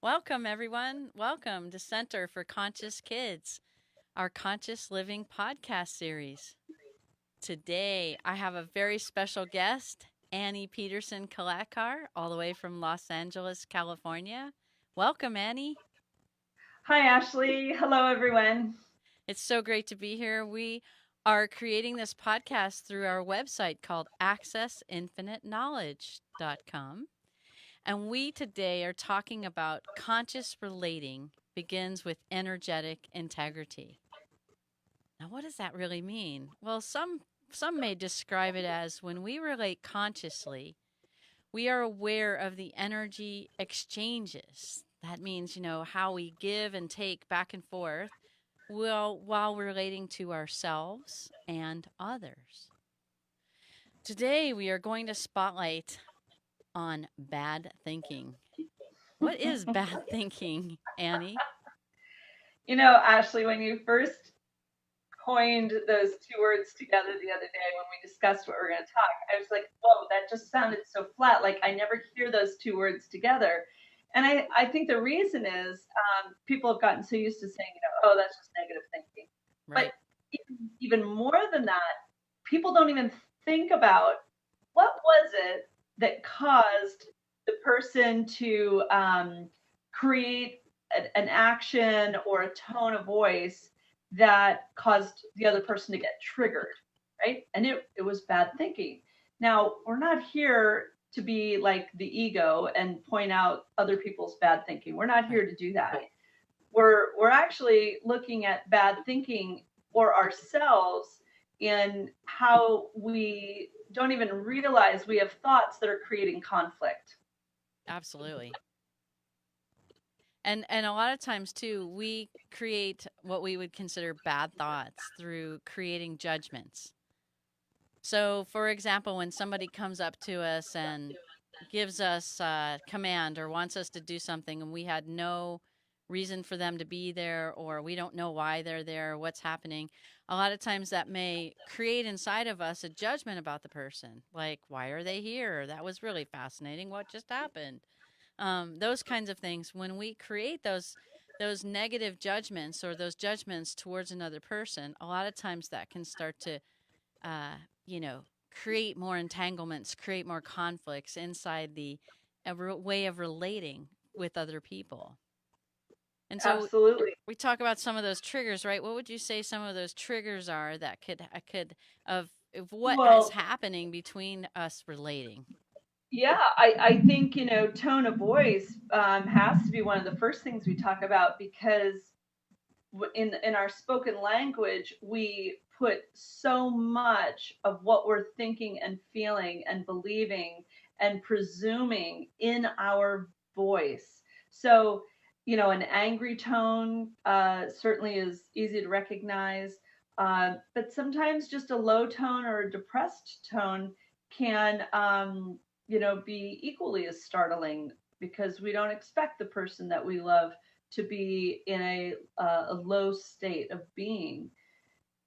Welcome, everyone. Welcome to Center for Conscious Kids, our Conscious Living podcast series. Today, I have a very special guest, Annie Peterson Kolatkar, all the way from Los Angeles, California. Welcome, Annie. Hi, Ashley. Hello, everyone. It's so great to be here. We are creating this podcast through our website called accessinfinite.knowledge.com. And we today are talking about conscious relating begins with energetic integrity. Now, what does that really mean? Well, some may describe it as when we relate consciously, we are aware of the energy exchanges. That means, how we give and take back and forth while relating to ourselves and others. Today, we are going to spotlight on bad thinking. What is bad thinking, Annie? Ashley, when you first coined those two words together the other day when we discussed what we are going to talk, I was like, whoa, that just sounded so flat. Like I never hear those two words together. And I think the reason is people have gotten so used to saying, oh, that's just negative thinking. Right. But even more than that, people don't even think about what was it that caused the person to create an action or a tone of voice that caused the other person to get triggered, right? And it was bad thinking. Now, we're not here to be like the ego and point out other people's bad thinking. We're not here to do that. We're actually looking at bad thinking for ourselves in how we don't even realize we have thoughts that are creating conflict. Absolutely. And a lot of times too, we create what we would consider bad thoughts through creating judgments. So, for example, when somebody comes up to us and gives us a command or wants us to do something and we had no reason for them to be there or we don't know why they're there or what's happening, a lot of times that may create inside of us a judgment about the person. Like, why are they here? That was really fascinating. What just happened? Those kinds of things. When we create those negative judgments or those judgments towards another person, a lot of times that can start to, uh, you know, create more entanglements, create more conflicts inside the way of relating with other people. And so Absolutely. we talk about some of those triggers, right? What would you say some of those triggers are that could of what is Well, happening between us relating? yeah, I think, tone of voice has to be one of the first things we talk about because in our spoken language, we put so much of what we're thinking and feeling and believing and presuming in our voice. So, an angry tone certainly is easy to recognize, but sometimes just a low tone or a depressed tone can, be equally as startling because we don't expect the person that we love to be in a low state of being.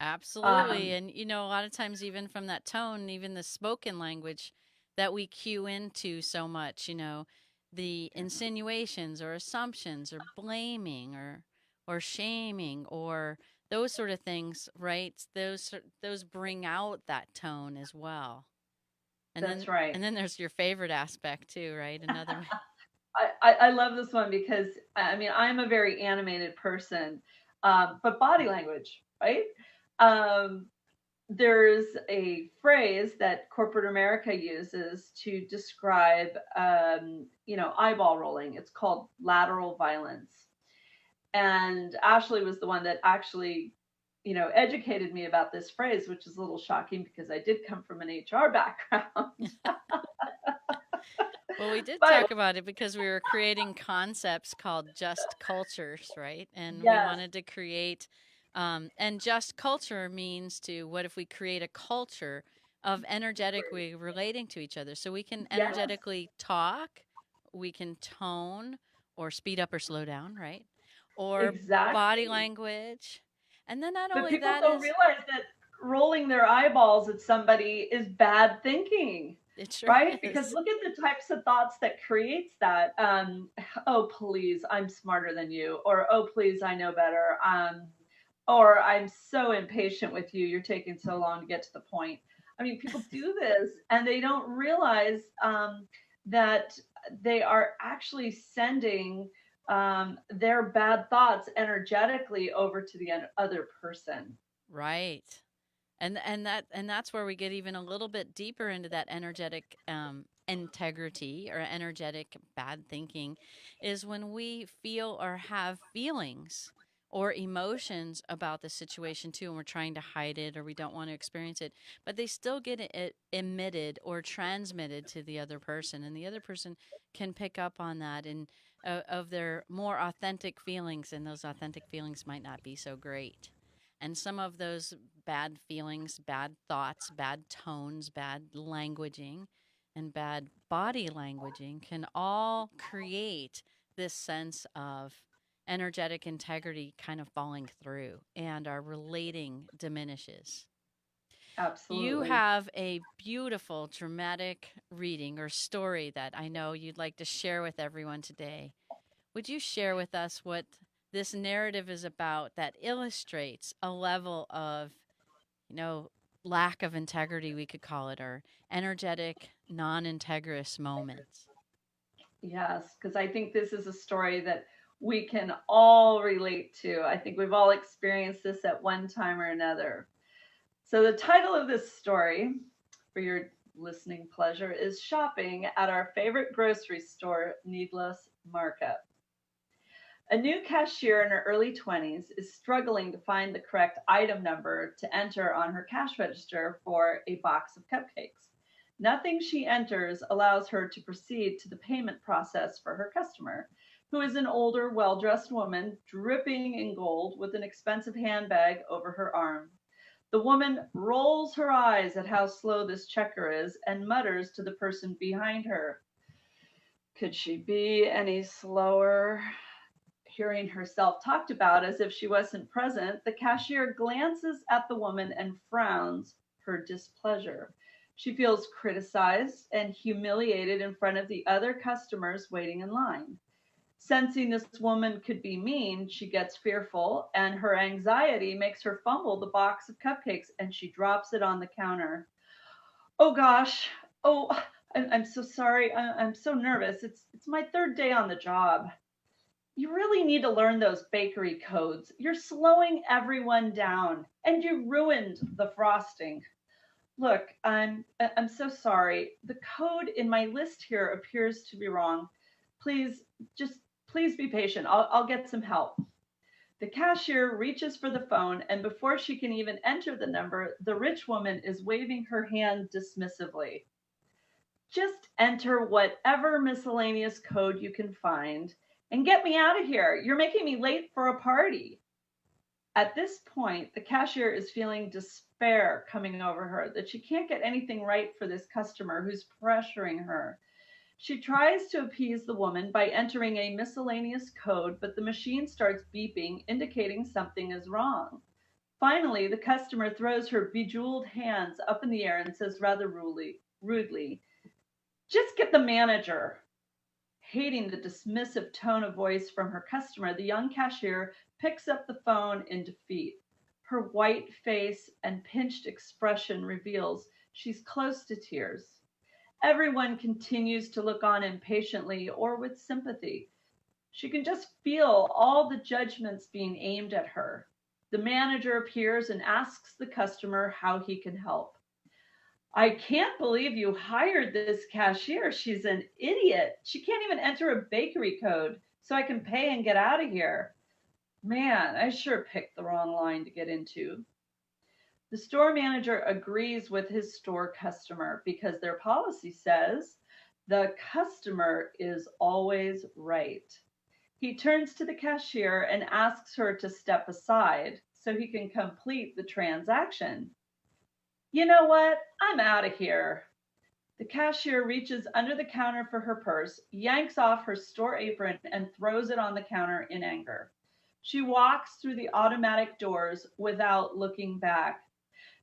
Absolutely. Um, And, a lot of times, even from that tone, even the spoken language that we cue into so much, the insinuations or assumptions or blaming or shaming or those sort of things, right? Those bring out that tone as well. And that's then right. and then there's your favorite aspect too, right? Another I love this one because I mean I'm a very animated person, but body language, right? Um, there's a phrase that corporate America uses to describe, eyeball rolling. It's called lateral violence. And Ashley was the one that actually, educated me about this phrase, which is a little shocking because I did come from an HR background. Well, we did But talk about it because we were creating concepts called just cultures, right? And we yes, wanted to create, and just culture means to what if we create a culture of energetically relating to each other? So we can yes, energetically talk, we can tone or speed up or slow down, right? Or body exactly. language. And then not But only people that don't is realize that rolling their eyeballs at somebody is bad thinking. It sure right? Because is. look at the types of thoughts that creates that. Oh, please, I'm smarter than you, or oh, please, I know better. Or I'm so impatient with you. You're taking so long to get to the point. I mean, people do this and they don't realize that they are actually sending their bad thoughts energetically over to the other person. Right. And that's where we get even a little bit deeper into that energetic integrity or energetic bad thinking is when we feel or have feelings or emotions about the situation too, and we're trying to hide it or we don't want to experience it, but they still get emitted or transmitted to the other person, and the other person can pick up on that and of their more authentic feelings, and those authentic feelings might not be so great. And some of those bad feelings, bad thoughts, bad tones, bad languaging, and bad body languaging can all create this sense of energetic integrity kind of falling through, and our relating diminishes. You Absolutely. have a beautiful, dramatic reading or story that I know you'd like to share with everyone today. Would you share with us what this narrative is about that illustrates a level of, you know, lack of integrity, we could call it, or energetic, non integrous moments? Yes, because I think this is a story that we can all relate to. I think we've all experienced this at one time or another. So, the title of this story, for your listening pleasure, is Shopping at Our Favorite Grocery Store Needless Markup. A new cashier in her early 20s is struggling to find the correct item number to enter on her cash register for a box of cupcakes. Nothing she enters allows her to proceed to the payment process for her customer, who is an older, well dressed woman dripping in gold with an expensive handbag over her arm. The woman rolls her eyes at how slow this checker is and mutters to the person behind her, "Could she be any slower?" Hearing herself talked about as if she wasn't present, the cashier glances at the woman and frowns her displeasure. She feels criticized and humiliated in front of the other customers waiting in line. Sensing this woman could be mean, she gets fearful, and her anxiety makes her fumble the box of cupcakes and she drops it on the counter. Oh gosh. Oh, I'm so sorry. I'm so nervous. It's my third day on the job. You really need to learn those bakery codes. You're slowing everyone down and you ruined the frosting. Look, I'm so sorry. The code in my list here appears to be wrong. Please just please be patient. I'll get some help. The cashier reaches for the phone, and before she can even enter the number, the rich woman is waving her hand dismissively. Just enter whatever miscellaneous code you can find and get me out of here. You're making me late for a party. At this point, the cashier is feeling despair coming over her that she can't get anything right for this customer who's pressuring her. She tries to appease the woman by entering a miscellaneous code, but the machine starts beeping, indicating something is wrong. Finally, the customer throws her bejeweled hands up in the air and says rather rudely, "Just get the manager." Hating the dismissive tone of voice from her customer, the young cashier picks up the phone in defeat. Her white face and pinched expression reveals she's close to tears. Everyone continues to look on impatiently or with sympathy. She can just feel all the judgments being aimed at her. The manager appears and asks the customer how he can help. "I can't believe you hired this cashier. She's an idiot. She can't even enter a bakery code so I can pay and get out of here. Man, I sure picked the wrong line to get into." The store manager agrees with his store customer because their policy says the customer is always right. He turns to the cashier and asks her to step aside so he can complete the transaction. "You know what? I'm out of here." The cashier reaches under the counter for her purse, yanks off her store apron, and throws it on the counter in anger. She walks through the automatic doors without looking back.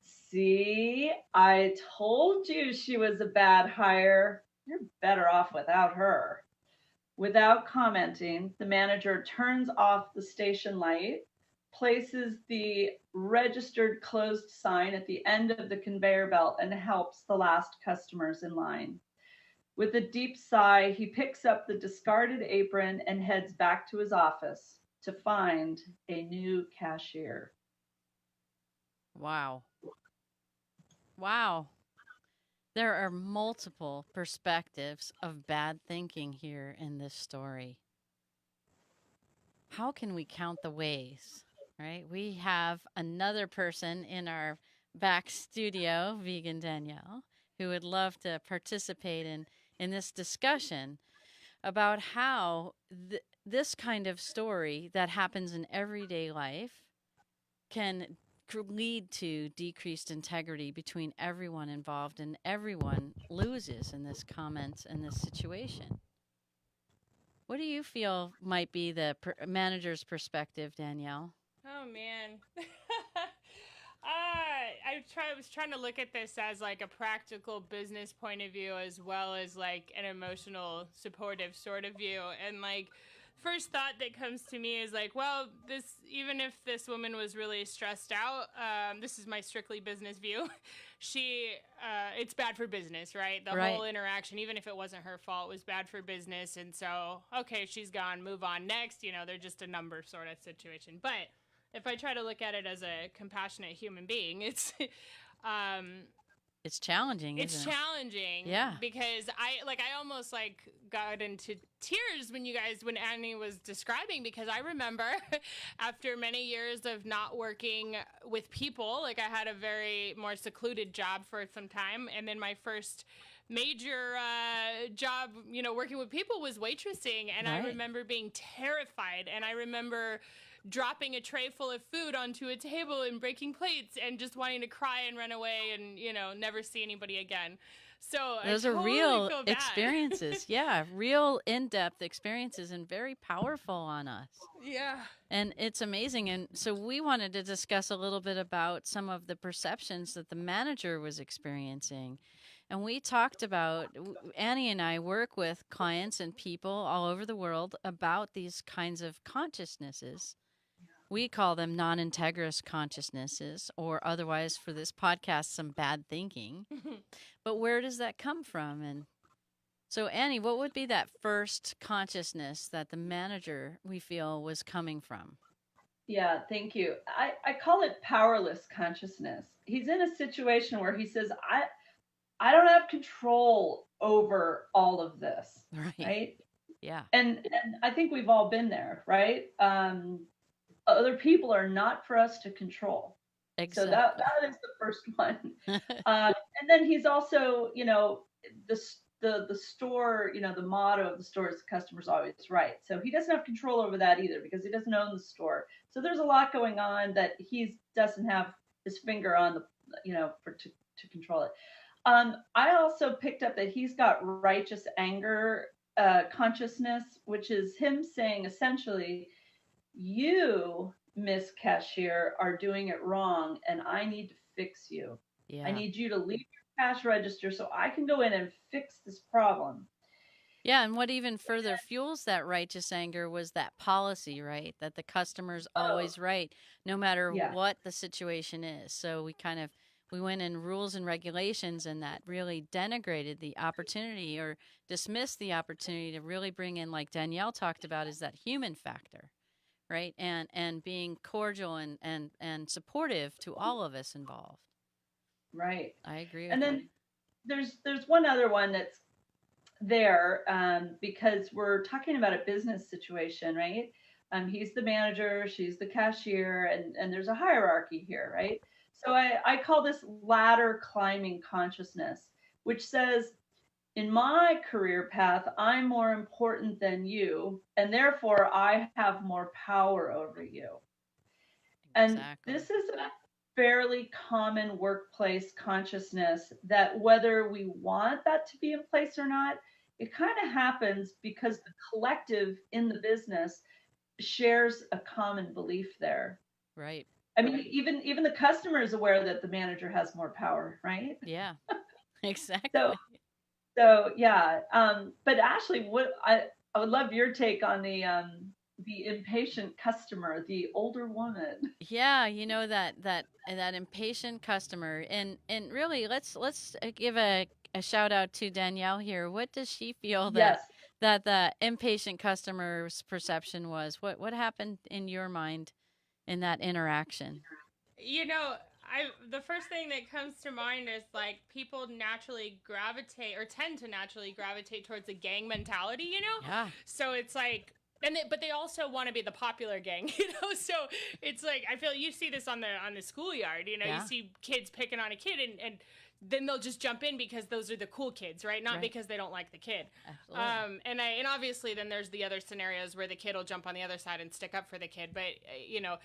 See, I told you she was a bad hire. You're better off without her. Without commenting, the manager turns off the station light, places the registered closed sign at the end of the conveyor belt, and helps the last customers in line. With a deep sigh, he picks up the discarded apron and heads back to his office to find a new cashier. Wow. Wow. There are multiple perspectives of bad thinking here in this story. How can we count the ways, right? We have another person in our back studio, Vegan Danielle, who would love to participate in this discussion about how this kind of story that happens in everyday life can lead to decreased integrity between everyone involved, and everyone loses in this comment and this situation. What do you feel might be the manager's perspective, Danielle? Oh man. I was trying to look at this as like a practical business point of view as well as like an emotional supportive sort of view. And like first thought that comes to me is like, well, this even if this woman was really stressed out, this is my strictly business view. she It's bad for business, right? The Right. whole interaction, even if it wasn't her fault, was bad for business. And so, okay, she's gone, move on next. They're just a number sort of situation. But if I try to look at it as a compassionate human being, um, It's challenging, it's isn't it? challenging. Yeah. Because I almost like got into tears when Annie was describing, because I remember after many years of not working with people, like I had a very more secluded job for some time, and then my first major job, working with people was waitressing, and I Right. remember being terrified, and I remember dropping a tray full of food onto a table and breaking plates and just wanting to cry and run away and never see anybody again. So Those I are totally real feel bad. experiences. Yeah, real in depth experiences and very powerful on us. Yeah. And it's amazing. And so we wanted to discuss a little bit about some of the perceptions that the manager was experiencing. And we talked about, Annie and I work with clients and people all over the world about these kinds of consciousnesses. We call them non integrous consciousnesses, or otherwise for this podcast, some bad thinking. But where does that come from? And so, Annie, what would be that first consciousness that the manager we feel was coming from? Yeah, thank you. I call it powerless consciousness. He's in a situation where he says, I don't have control over all of this, Right. right? Yeah. And I think we've all been there, right? Other people are not for us to control. So that Exactly. that is the first one. And then he's also, the the store, the motto of the store is customer's always right. So he doesn't have control over that either because he doesn't own the store. So there's a lot going on that he doesn't have his finger on the, to control it. I also picked up that he's got righteous anger consciousness, which is him saying essentially, you, Miss Cashier, are doing it wrong, and I need to fix you. I Yeah. need you to leave your cash register so I can go in and fix this problem. Yeah, and what even further fuels that righteous anger was that policy, right? That the customer's Oh, always right, no matter yeah, what the situation is. So we went in rules and regulations, and that really denigrated the opportunity or dismissed the opportunity to really bring in, like Danielle talked about, is that human factor, right? And being cordial and supportive to all of us involved. right. I agree And with that. then there's one other one that's there because we're talking about a business situation, right? He's the manager, she's the cashier, and there's a hierarchy here, right? So I call this ladder climbing consciousness, which says, in my career path, I'm more important than you, and therefore I have more power over you. And Exactly. this is a fairly common workplace consciousness that whether we want that to be in place or not, it kind of happens because the collective in the business shares a common belief there. Right. I mean, even the customer is aware that the manager has more power, right? Yeah, So exactly. yeah. But Ashley, what I would love your take on the impatient customer, the older woman. Yeah, you know that impatient customer, and really, let's give a shout out to Danielle here. What does she feel Yes. that the impatient customer's perception was? What happened in your mind in that interaction? You know, I the first thing that comes to mind is like people naturally gravitate or tend to naturally gravitate towards a gang mentality, you know? Yeah, So it's like but they also want to be the popular gang, you know. So it's like I feel you see this on the schoolyard, you know. You yeah, see kids picking on a kid, and then they'll just jump in because those are the cool kids, right? Not right, because they don't like the kid. absolutely, And obviously then there's the other scenarios where the kid will jump on the other side and stick up for the kid. But you know,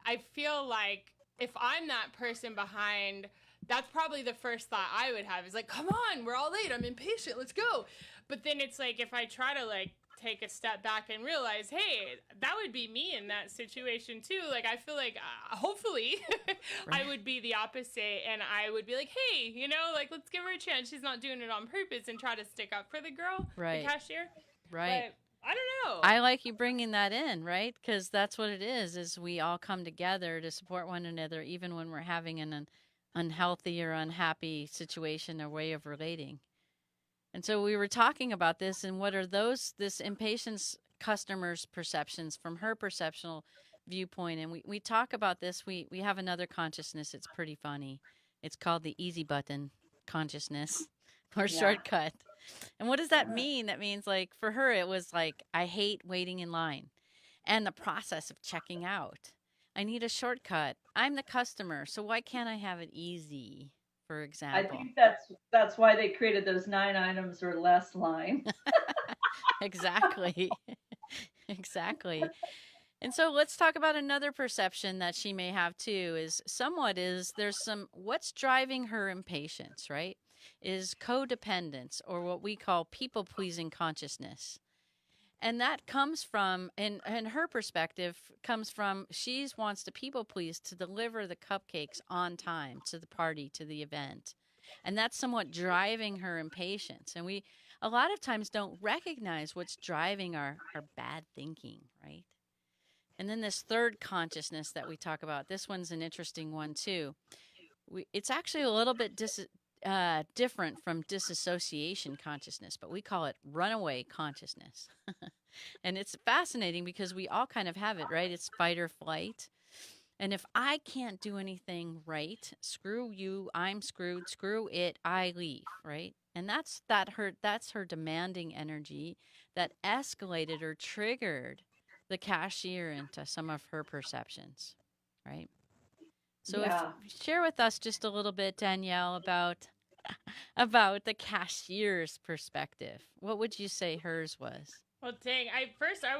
I feel like if I'm that person behind, that's probably the first thought I would have is like, come on, we're all late. I'm impatient. Let's go. But then it's like, if I try to like take a step back and realize, hey, that would be me in that situation too. Like, I feel like hopefully right, I would be the opposite and I would be like, hey, you know, like, let's give her a chance. She's not doing it on purpose and try to stick up for the girl, the right, cashier. right. But I don't know. I like you bringing that in, right? Because that's what it is we all come together to support one another, even when we're having an unhealthy or unhappy situation or way of relating. And so we were talking about this and what are this impatience customer's perceptions from her perceptual viewpoint. And we talk about this. We have another consciousness. It's pretty funny. It's called the easy button consciousness or Yeah. shortcut. And what does that mean? That means like for her, it was like, I hate waiting in line and the process of checking out. I need a shortcut. I'm the customer. So why can't I have it easy? For I example. think that's why they created those 9 items or less line. Exactly. Exactly. And so let's talk about another perception that she may have too is there's some what's driving her impatience, right? Is codependence or what we call people pleasing consciousness. And that comes from in her perspective comes from she wants to people please to deliver the cupcakes on time to the party, to the event. And that's somewhat driving her impatience. And we a lot of times don't recognize what's driving our bad thinking, right? And then this third consciousness that we talk about, this one's an interesting one too. It's actually a little bit different from disassociation consciousness, but we call it runaway consciousness. And it's fascinating because we all kind of have it, right? It's fight or flight. And if I can't do anything right, screw you, I'm screwed, screw it, I leave, right? And that's her demanding energy that escalated or triggered the cashier into some of her perceptions, right? So if Yeah. share with us just a little bit, Danielle, about the cashier's perspective. What would you say hers was? Well, dang. I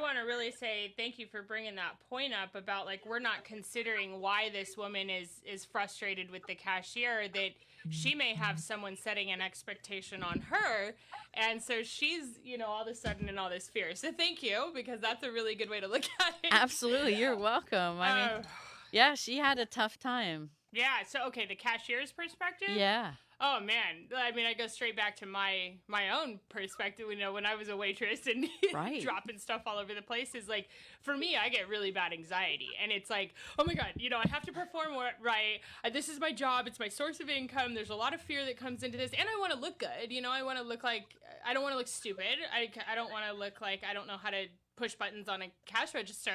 want to really say thank you for bringing that point up about like we're not considering why this woman is frustrated with the cashier, that she may have someone setting an expectation on her, and so she's all of a sudden in all this fear. So thank you, because that's a really good way to look at it. Absolutely, you're welcome. I mean, yeah, she had a tough time. Yeah. So okay, the cashier's perspective. Yeah. Oh man, I mean, I go straight back to my own perspective. When I was a waitress and Right. dropping stuff all over the place, is like for me, I get really bad anxiety, and it's like, oh my god, I have to perform right. This is my job; it's my source of income. There's a lot of fear that comes into this, and I want to look good. I want to look like I don't want to look stupid. I don't want to look like I don't know how to push buttons on a cash register.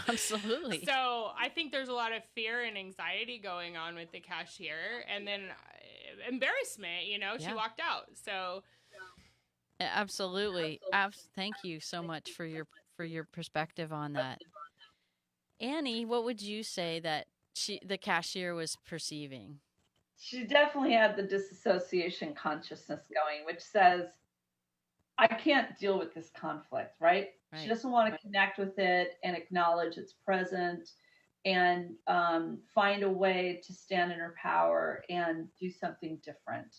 Absolutely. So I think there's a lot of fear and anxiety going on with the cashier, and then embarrassment. Yeah. She walked out. So Absolutely. Thank you so much for your perspective on that. Annie, what would you say that the cashier was perceiving? She definitely had the disassociation consciousness going, which says, I can't deal with this conflict, right? She Right. doesn't want to connect with it and acknowledge its present and find a way to stand in her power and do something different.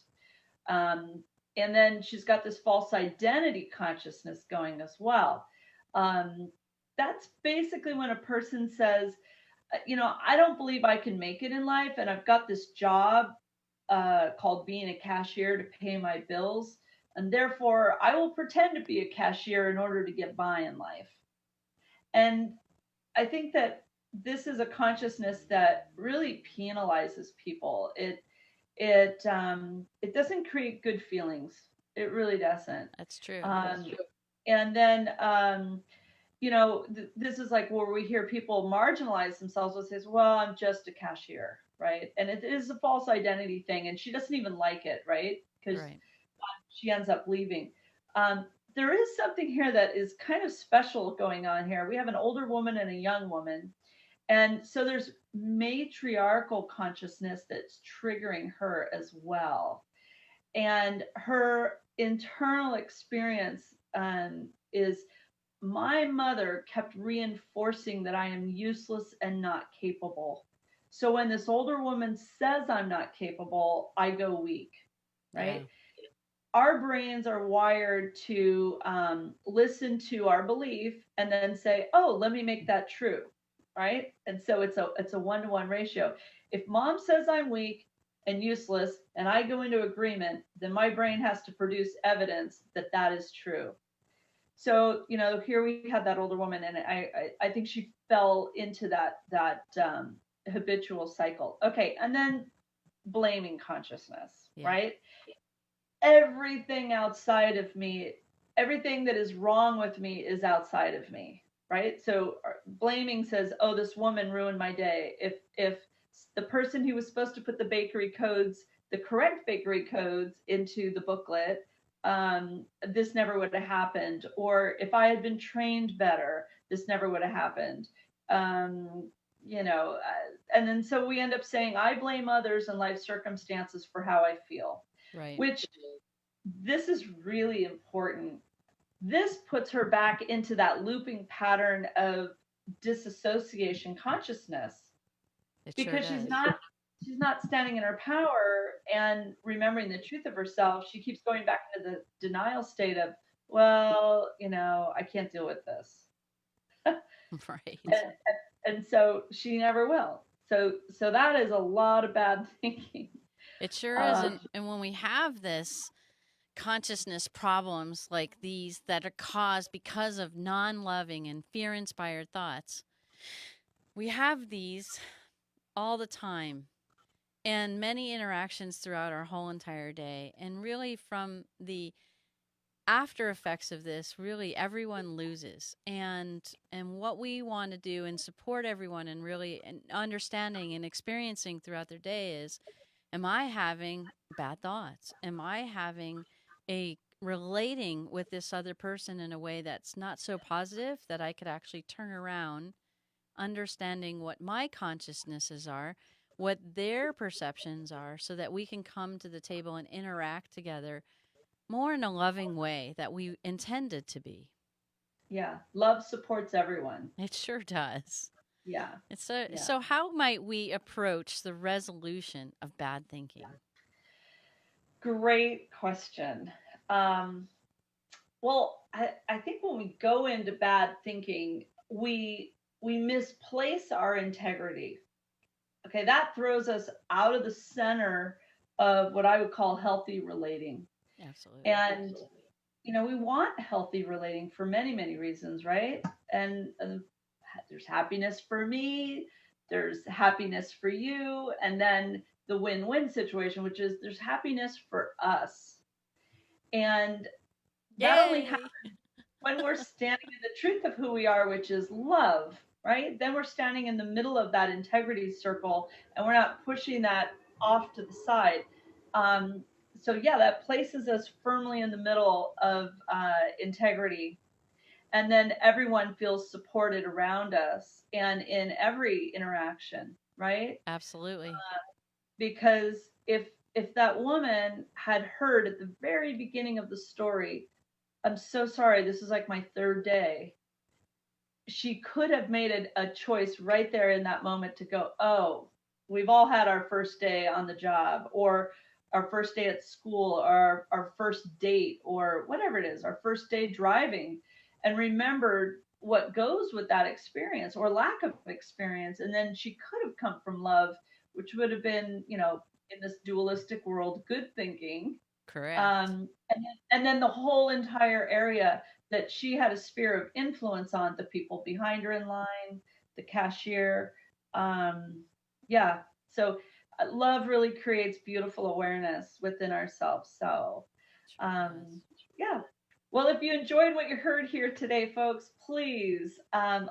And then she's got this false identity consciousness going as well. That's basically when a person says, I don't believe I can make it in life, and I've got this job called being a cashier to pay my bills, and therefore I will pretend to be a cashier in order to get by in life. And I think that this is a consciousness that really penalizes people. It doesn't create good feelings. It really doesn't. That's true. Um, and then this is like where we hear people marginalize themselves and says, "Well, I'm just a cashier," right? And it is a false identity thing, and she doesn't even like it, right? Because Right. she ends up leaving. There is something here that is kind of special going on here. We have an older woman and a young woman, and so there's matriarchal consciousness that's triggering her as well. And her internal experience is my mother kept reinforcing that I am useless and not capable. So when this older woman says I'm not capable, I go weak, Yeah. right? Our brains are wired to listen to our belief and then say, "Oh, let me make that true," right? And so it's a 1-to-1 ratio. If mom says I'm weak and useless, and I go into agreement, then my brain has to produce evidence that that is true. So here we have that older woman, and I think she fell into that habitual cycle. Okay, and then blaming consciousness, Yeah. right? Everything outside of me, everything that is wrong with me is outside of me, right? So blaming says, "Oh, this woman ruined my day." If the person who was supposed to put the correct bakery codes into the booklet, this never would have happened. Or if I had been trained better, this never would have happened. Um, and then so we end up saying, "I blame others and life circumstances for how I feel," Right. which this is really important. This puts her back into that looping pattern of disassociation consciousness, It sure because does. she's not standing in her power and remembering the truth of herself. She keeps going back into the denial state of, "Well, I can't deal with this." Right. and, and so she never will. So that is a lot of bad thinking. It sure is. um, And when we have this consciousness problems like these that are caused because of non loving and fear inspired thoughts, we have these all the time and many interactions throughout our whole entire day. And really, from the after effects of this, really everyone loses. And what we want to do and support everyone and really and understanding and experiencing throughout their day is, am I having bad thoughts? Am I having a relating with this other person in a way that's not so positive that I could actually turn around, understanding what my consciousnesses are, what their perceptions are, so that we can come to the table and interact together more in a loving way that we intended to be. yeah, love supports everyone. It sure does. Yeah, It's so, yeah. so how might we approach the resolution of bad thinking? Great question. Um, well, I think when we go into bad thinking, we misplace our integrity. Okay, that throws us out of the center of what I would call healthy relating. Absolutely. And we want healthy relating for many, many reasons, right? And there's happiness for me, there's happiness for you, and then the win-win situation, which is there's happiness for us. And that only Yay! happens when we're standing in the truth of who we are, which is love, right? Then we're standing in the middle of that integrity circle, and we're not pushing that off to the side. Um, so yeah, that places us firmly in the middle of integrity, and then everyone feels supported around us and in every interaction, right? Absolutely. Because if that woman had heard at the very beginning of the story, "I'm so sorry, this is like my third day," she could have made a choice right there in that moment to go, "Oh, we've all had our first day on the job, or our first day at school, or our first date, or whatever it is, our first day driving." And remember, what goes with that experience or lack of experience. And then she could have come from love, which would have been, in this dualistic world, good thinking. Correct. And then the whole entire area that she had a sphere of influence on, the people behind her in line, the cashier. Yeah. So love really creates beautiful awareness within ourselves. So, Sure does. yeah. Well, if you enjoyed what you heard here today, folks, please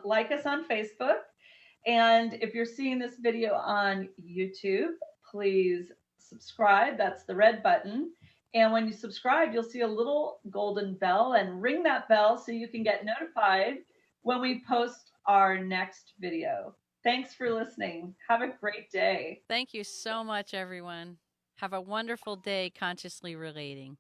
like us on Facebook. And if you're seeing this video on YouTube, please subscribe. That's the red button. And when you subscribe, you'll see a little golden bell, and ring that bell so you can get notified when we post our next video. Thanks for listening. Have a great day. Thank you so much, everyone. Have a wonderful day consciously relating.